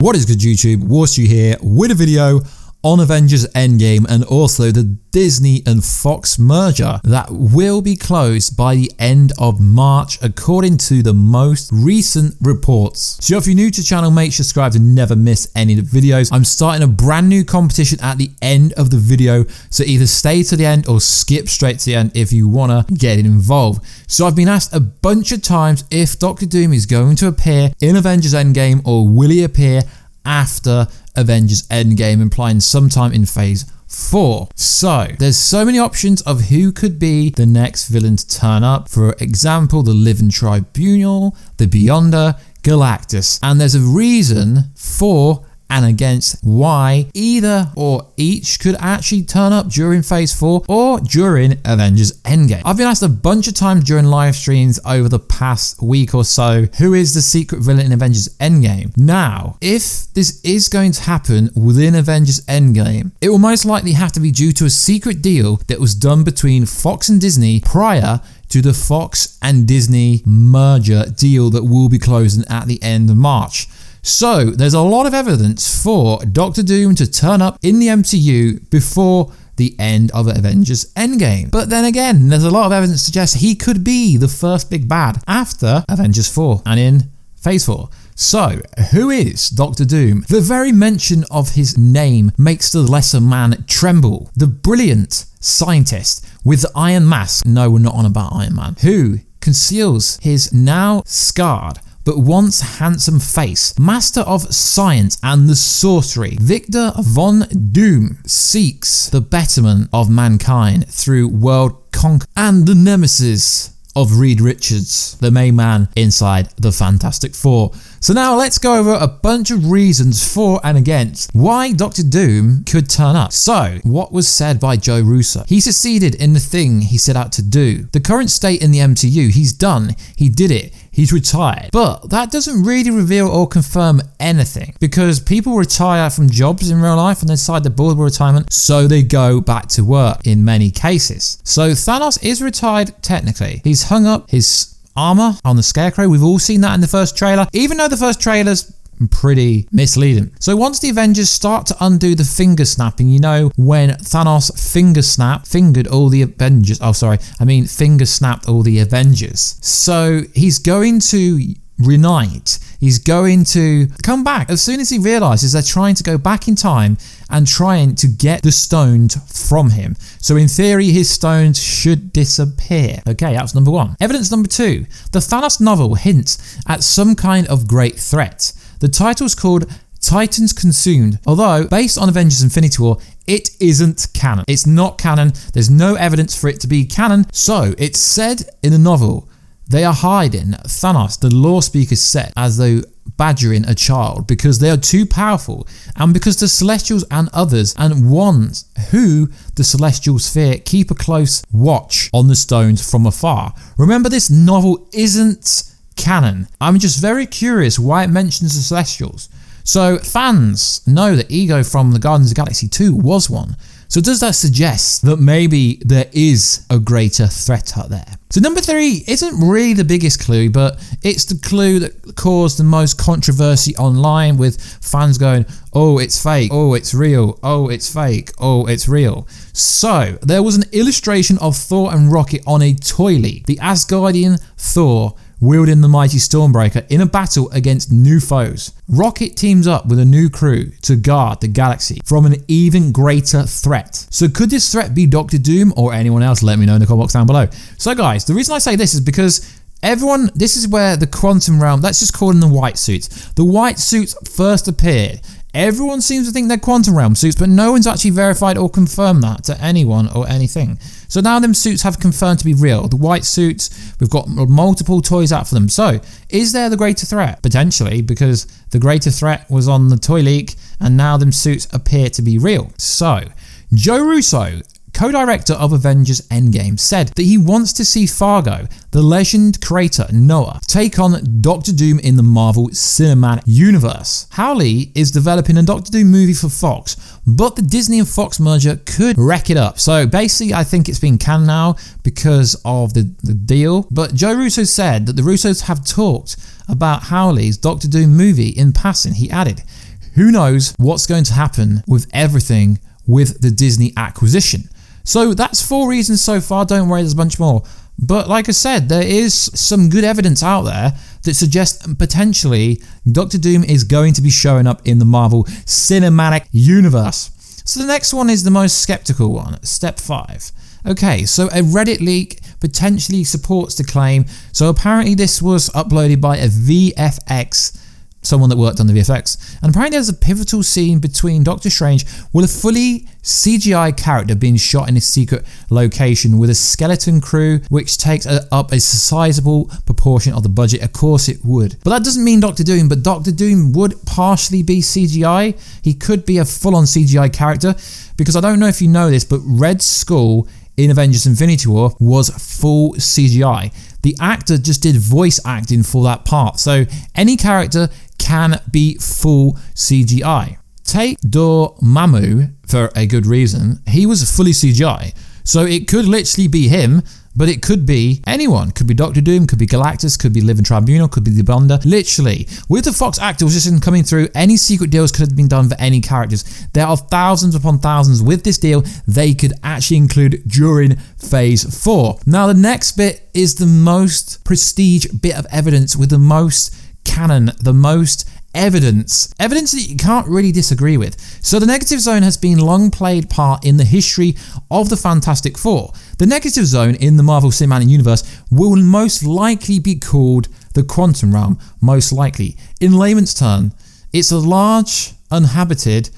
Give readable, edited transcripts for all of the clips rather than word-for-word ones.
What is good YouTube, Warstu here with a video on Avengers Endgame and also the Disney and Fox merger that will be closed by the end of March according to the most recent reports. So if you're new to the channel, make sure to subscribe to never miss any of the videos. I'm starting a brand new competition at the end of the video, so either stay to the end or skip straight to the end if you want to get involved. So I've been asked a bunch of times if Dr. Doom is going to appear in Avengers Endgame or will he appear after Avengers Endgame, implying sometime in phase 4. So there's so many options of who could be the next villain to turn up. For example, the Living Tribunal, the Beyonder, Galactus, and there's a reason for and against why either or each could actually turn up during phase 4 or during Avengers Endgame. I've been asked a bunch of times during live streams over the past week or so, who is the secret villain in Avengers Endgame? Now, if this is going to happen within Avengers Endgame, it will most likely have to be due to a secret deal that was done between Fox and Disney prior to the Fox and Disney merger deal that will be closing at the end of March. So there's a lot of evidence for Dr. Doom to turn up in the MCU before the end of Avengers Endgame. But then again, there's a lot of evidence to suggest he could be the first big bad after Avengers 4 and in phase 4. So, who is Dr. Doom? The very mention of his name makes the lesser man tremble. The brilliant scientist with the iron mask, no, we're not on about Iron Man, who conceals his now scarred but once handsome face, master of science and the sorcery, Victor Von Doom seeks the betterment of mankind through world conquer and the nemesis of Reed Richards, the main man inside the Fantastic Four. So now let's go over a bunch of reasons for and against why Dr. Doom could turn up. So, what was said by Joe Russo? He succeeded in the thing he set out to do. The current state in the MCU, he's done, he did it, he's retired. But that doesn't really reveal or confirm anything, because people retire from jobs in real life and they decide they're bored with retirement, so they go back to work in many cases. So Thanos is retired technically. He's hung up his armor on the Scarecrow. We've all seen that in the first trailer, even though the first trailer's pretty misleading. So once the Avengers start to undo the finger snapping, you know, when Thanos fingered all the Avengers. Oh, sorry, I mean finger snapped all the Avengers. So he's going to reunite. He's going to come back as soon as he realizes they're trying to go back in time and trying to get the stones from him. So in theory, his stones should disappear. Okay, that's number one. Evidence number two, the Thanos novel hints at some kind of great threat. The title's called Titans Consumed, although based on Avengers Infinity War, it isn't canon. It's not canon. There's no evidence for it to be canon. So it's said in the novel, they are hiding Thanos, the law speaker said, as though badgering a child because they are too powerful and because the Celestials and others and ones who the Celestials fear keep a close watch on the stones from afar. Remember, this novel isn't canon. I'm just very curious why it mentions the Celestials. So fans know that Ego from the Guardians of the Galaxy 2 was one. So does that suggest that maybe there is a greater threat out there? So number 3 isn't really the biggest clue, but it's the clue that caused the most controversy online, with fans going, oh, it's fake, oh, it's real, oh, it's fake, oh, it's real. So there was an illustration of Thor and Rocket on a toy leak. The Asgardian Thor wielding the mighty Stormbreaker in a battle against new foes. Rocket teams up with a new crew to guard the galaxy from an even greater threat. So could this threat be Dr. Doom or anyone else? Let me know in the comment box down below. So guys, the reason I say this is because this is where the quantum realm, let's just call them the white suits. The white suits first appeared. Everyone seems to think they're quantum realm suits, but no one's actually verified or confirmed that to anyone or anything. So now them suits have confirmed to be real. The white suits, we've got multiple toys out for them. So is there the greater threat? Potentially, because the greater threat was on the toy leak and now them suits appear to be real. So Joe Russo, co-director of Avengers Endgame, said that he wants to see Fargo, the legend creator Noah, take on Dr. Doom in the Marvel Cinematic Universe. Howley is developing a Dr. Doom movie for Fox, but the Disney and Fox merger could wreck it up. So basically, I think it's been canned now because of the deal. But Joe Russo said that the Russos have talked about Howley's Dr. Doom movie in passing. He added, who knows what's going to happen with everything with the Disney acquisition. So that's 4 reasons so far. Don't worry, there's a bunch more. But like I said, there is some good evidence out there that suggests potentially Doctor Doom is going to be showing up in the Marvel Cinematic Universe. So the next one is the most skeptical one, step 5. Okay, so a Reddit leak potentially supports the claim. So apparently this was uploaded by a VFX, someone that worked on the VFX, and apparently there's a pivotal scene between Doctor Strange with a fully CGI character being shot in a secret location with a skeleton crew, which takes up a sizable proportion of the budget. Of course it would. But that doesn't mean Doctor Doom, but Doctor Doom would partially be CGI. He could be a full-on CGI character, because I don't know if you know this, but Red Skull in Avengers Infinity War was full CGI. The actor just did voice acting for that part. So any character can be full CGI. Take Dormammu for a good reason. He was fully CGI. So it could literally be him, but it could be anyone. Could be Doctor Doom, could be Galactus, could be Living Tribunal, could be the Bonder. Literally, with the Fox acquisition coming through, any secret deals could have been done for any characters. There are thousands upon thousands with this deal they could actually include during Phase 4. Now the next bit is the most prestige bit of evidence with the most canon, the most evidence that you can't really disagree with. So the Negative Zone has been long played part in the history of the Fantastic Four. The Negative Zone in the Marvel Cinematic Universe will most likely be called the Quantum Realm, most likely. In layman's terms, it's a large, uninhabited,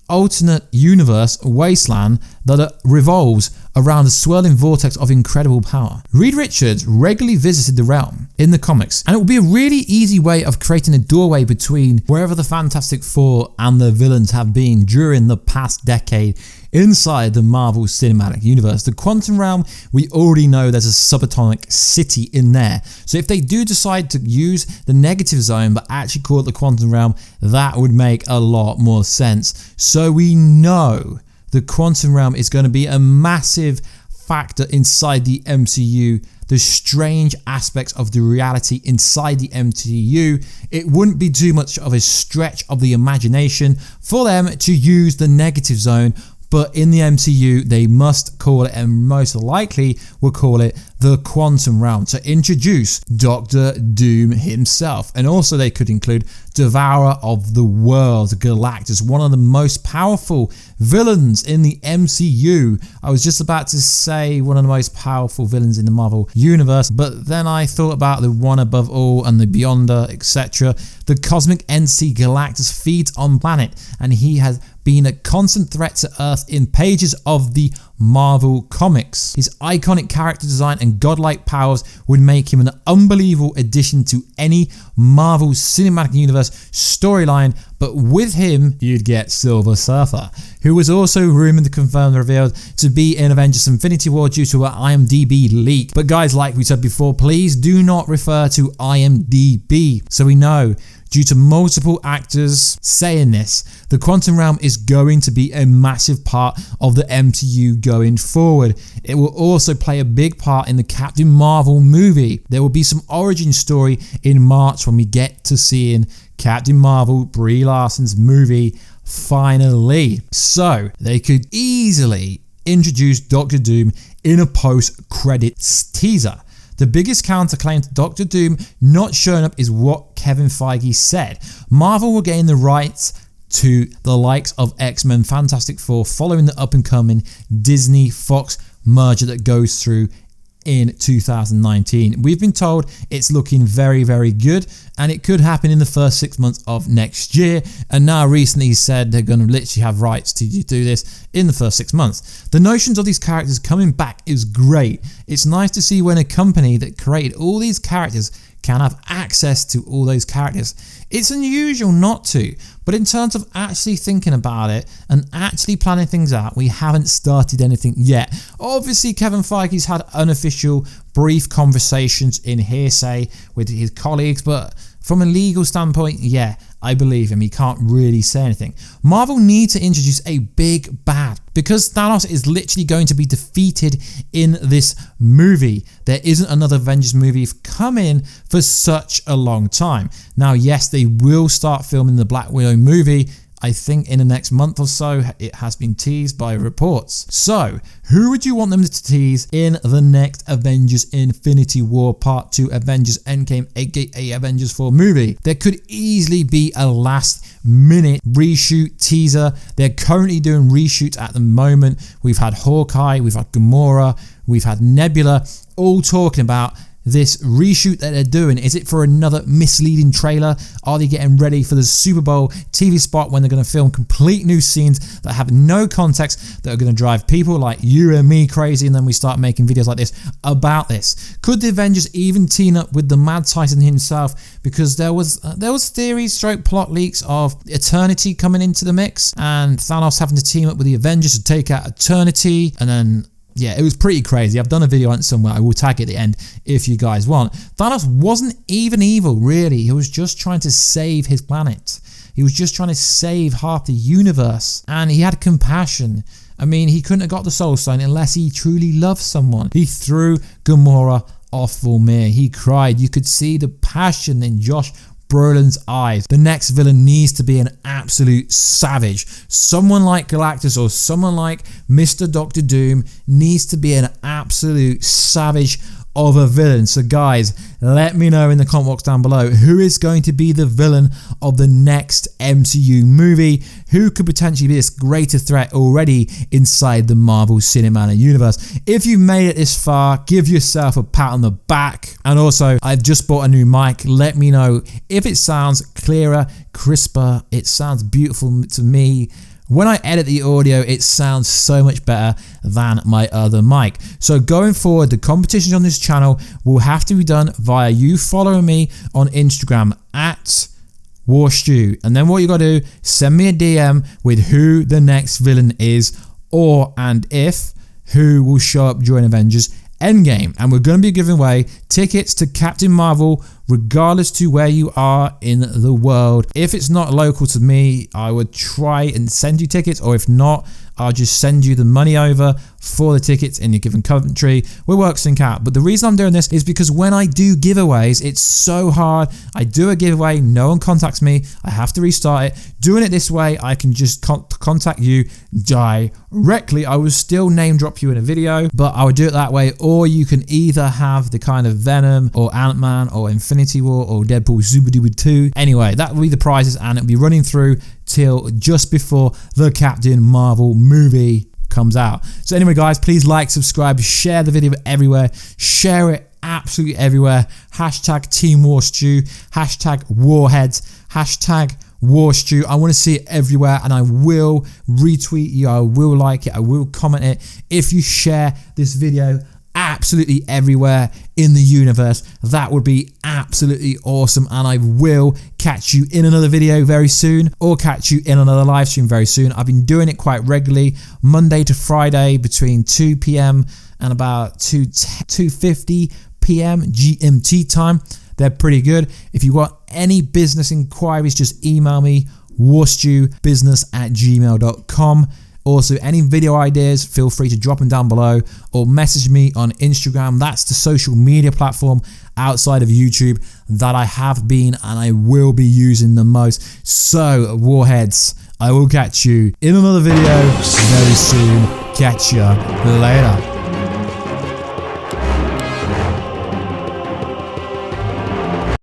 alternate universe wasteland that revolves around a swirling vortex of incredible power. Reed Richards regularly visited the realm in the comics, and it would be a really easy way of creating a doorway between wherever the Fantastic Four and the villains have been during the past decade inside the Marvel Cinematic Universe. The Quantum Realm, we already know there's a subatomic city in there. So if they do decide to use the Negative Zone but actually call it the Quantum Realm, that would make a lot more sense. So we know the Quantum Realm is going to be a massive factor inside the MCU. The strange aspects of the reality inside the MCU, it wouldn't be too much of a stretch of the imagination for them to use the Negative Zone. But in the MCU, they must call it, and most likely will call it, the Quantum Realm to introduce Doctor Doom himself. And also they could include Devourer of the World, Galactus, one of the most powerful villains in the MCU. I was just about to say one of the most powerful villains in the Marvel Universe, but then I thought about the One Above All and the Beyonder, etc. The cosmic entity Galactus feeds on planet, and he has been a constant threat to Earth in pages of the Marvel Comics. His iconic character design and godlike powers would make him an unbelievable addition to any Marvel Cinematic Universe storyline, but with him you'd get Silver Surfer, who was also rumoured to confirm revealed to be in Avengers Infinity War due to an IMDb leak. But guys, like we said before, please do not refer to IMDb. So we know, due to multiple actors saying this, the Quantum Realm is going to be a massive part of the MCU going forward. It will also play a big part in the Captain Marvel movie. There will be some origin story in March when we get to seeing Captain Marvel, Brie Larson's movie, finally. So they could easily introduce Doctor Doom in a post-credits teaser. The biggest counterclaim to Doctor Doom not showing up is what Kevin Feige said. Marvel will gain the rights to the likes of X-Men, Fantastic Four following the up-and-coming Disney-Fox merger that goes through in 2019. We've been told it's looking very, very good, and it could happen in the first 6 months of next year. And now recently he said they're going to literally have rights to do this in the first 6 months. The notions of these characters coming back is great. It's nice to see when a company that created all these characters can have access to all those characters. It's unusual not to, but in terms of actually thinking about it and actually planning things out, we haven't started anything yet. Obviously, Kevin Feige's had unofficial, brief conversations in hearsay with his colleagues, but from a legal standpoint, yeah, I believe him. He can't really say anything. Marvel need to introduce a big bad because Thanos is literally going to be defeated in this movie. There isn't another Avengers movie coming for such a long time. Now, yes, they will start filming the Black Widow movie. I think in the next month or so, it has been teased by reports. So, who would you want them to tease in the next Avengers Infinity War Part 2 Avengers Endgame, aka Avengers 4 movie? There could easily be a last minute reshoot teaser. They're currently doing reshoots at the moment. We've had Hawkeye, we've had Gamora, we've had Nebula, all talking about this reshoot that they're doing. Is it for another misleading trailer? Are they getting ready for the Super Bowl TV spot when they're going to film complete new scenes that have no context, that are going to drive people like you and me crazy, and then we start making videos like this about this? Could the Avengers even team up with the Mad Titan himself? Because there was theories stroke plot leaks of Eternity coming into the mix and Thanos having to team up with the Avengers to take out Eternity, and then yeah, it was pretty crazy. I've done a video on it somewhere. I will tag it at the end if you guys want. Thanos wasn't even evil, really. He was just trying to save his planet. He was just trying to save half the universe. And he had compassion. I mean, he couldn't have got the Soul Stone unless he truly loved someone. He threw Gamora off Vormir. He cried. You could see the passion in Josh Brolin's eyes. The next villain needs to be an absolute savage. Someone like Galactus or someone like Mr. Doctor Doom needs to be an absolute savage of a villain. So guys, let me know in the comment box down below, who is going to be the villain of the next MCU movie? Who could potentially be this greater threat already inside the Marvel Cinematic Universe? If you've made it this far, give yourself a pat on the back. And also, I've just bought a new mic. Let me know if it sounds clearer, crisper. It sounds beautiful to me. When I edit the audio, it sounds so much better than my other mic. So going forward, the competitions on this channel will have to be done via you following me on Instagram at Warstu. And then what you got to do, send me a DM with who the next villain is, or and if who will show up during Avengers Endgame. And we're going to be giving away tickets to Captain Marvel regardless to where you are in the world. If it's not local to me, I would try and send you tickets, or if not, I'll just send you the money over for the tickets in your given country. We'll work sync out. But the reason I'm doing this is because when I do giveaways, it's so hard. I do a giveaway, no one contacts me, I have to restart it. Doing it this way, I can just contact you directly. I will still name drop you in a video, but I would do it that way. Or you can either have the kind of Venom or Ant-Man or Infinity War or Deadpool Super Duper 2. Anyway, that will be the prizes, and it'll be running through till just before the Captain Marvel movie comes out. So anyway guys, please like, subscribe, share the video everywhere, share it absolutely everywhere. Hashtag Team Warstu, hashtag Warheads, hashtag Warstu. I want to see it everywhere, and I will retweet you, I will like it, I will comment it if you share this video absolutely everywhere in the universe. That would be absolutely awesome, and I will catch you in another video very soon, or catch you in another live stream very soon. I've been doing it quite regularly, Monday to Friday between 2 p.m. and about 2:50 p.m. GMT time. They're pretty good. If you want any business inquiries, just email me, warstubusiness@gmail.com. Also, any video ideas, feel free to drop them down below, or message me on Instagram. That's the social media platform outside of YouTube that I have been and I will be using the most. So, Warheads, I will catch you in another video very soon. Catch ya later.